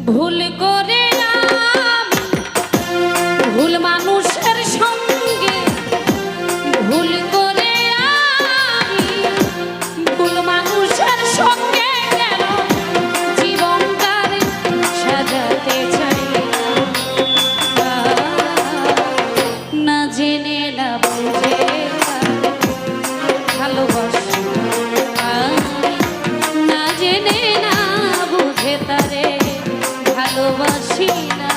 ভুল করে ভুল মানুষের সঙ্গে ভুল করে ভুল মানুষের সঙ্গে কেন জীবনটার সাজাতে চাই না জেনে না বুঝে ভালোবাসি না জেনে না বুঝে তারে ভালোবাসি না।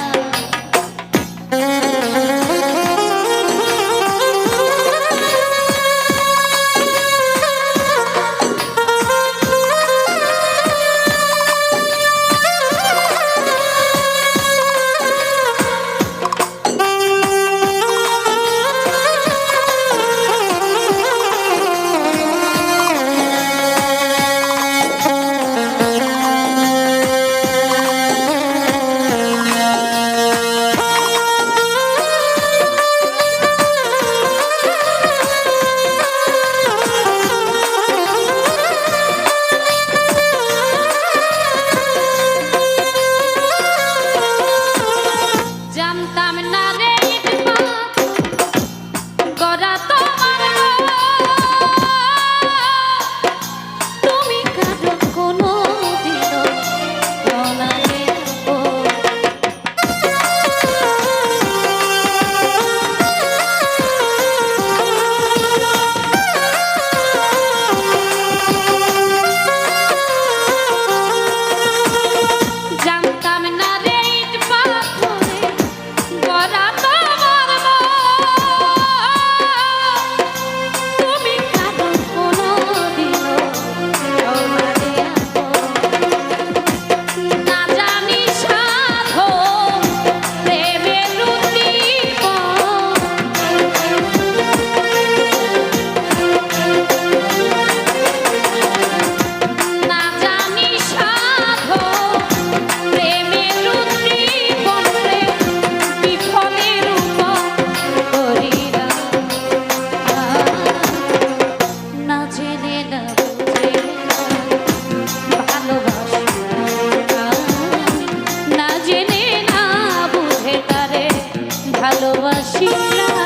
ভালোবাসি না।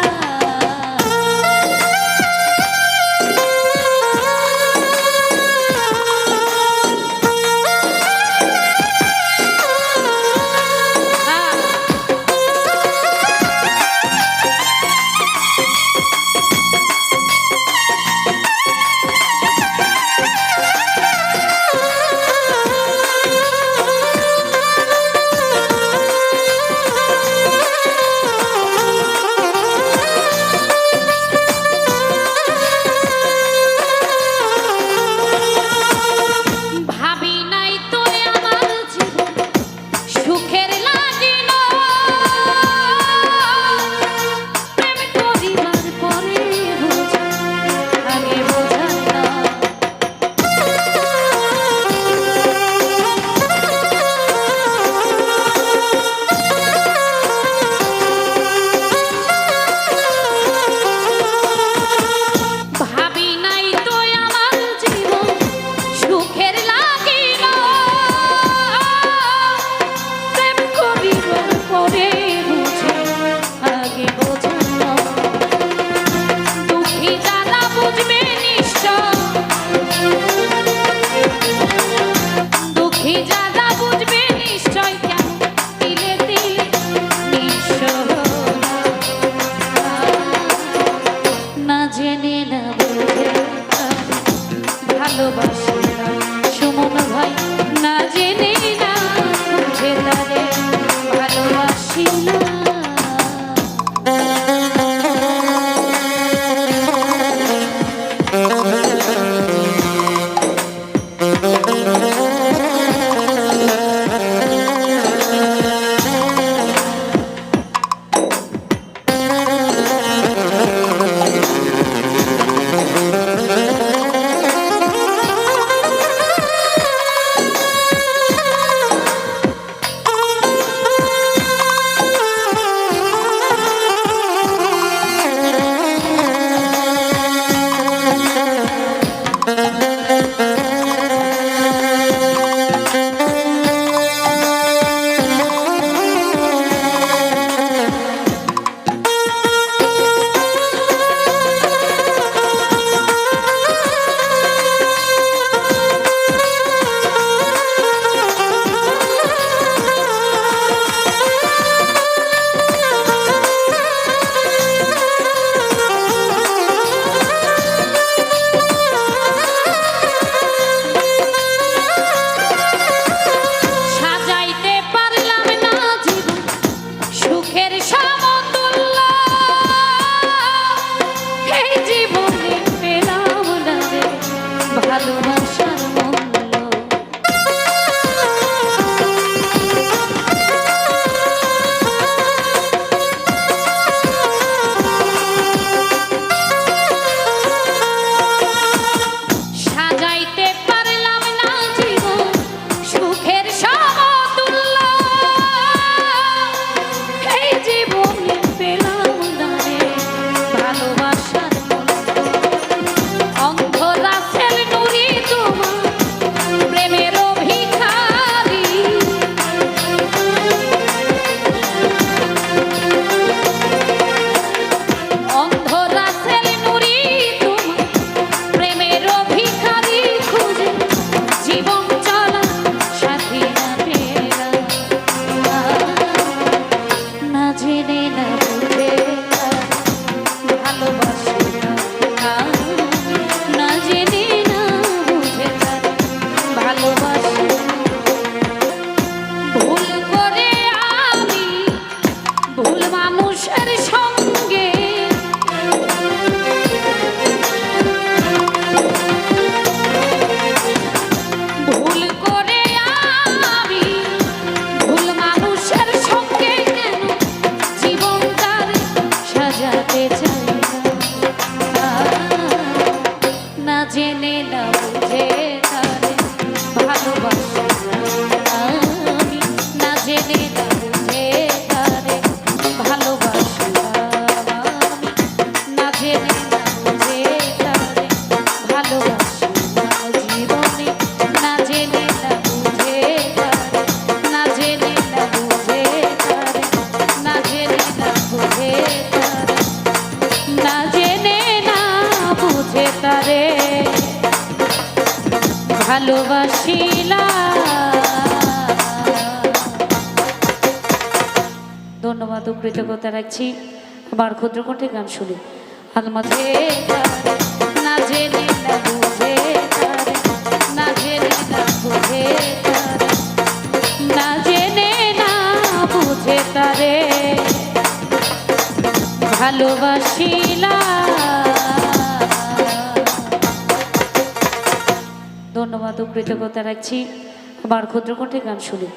ভুল করে আমি ভুল মানুষের সঙ্গে ভুল করে আমি ভুল মানুষের সঙ্গে কেন জীবনটার সাজাতে চাই না না জেনে না বুঝে তারে ভালোবাসি আমি না জেনে না বুঝে তারে ভালোবাসি আমি না জেনে না বুঝে তারে ভালোবাসি জীবনে না জেনে না বুঝে তারে না জেনে না বুঝে তারে না জেনে না বুঝে তারে না জেনে না বুঝে তারে ভালোবাসিলা। ধন্যবাদ ও কৃতজ্ঞতা রাখছি। আমার ক্ষুদ্র কণ্ঠে গান শুনি আলমাঝে না জেনে না বুঝে তারে না জেনে না বুঝে তারে না জেনে না বুঝে তারে ভালোবাসিলা। ধন্যবাদ ও কৃতজ্ঞতা রাখছি। আমার ক্ষুদ্র কণ্ঠে গান শুনি।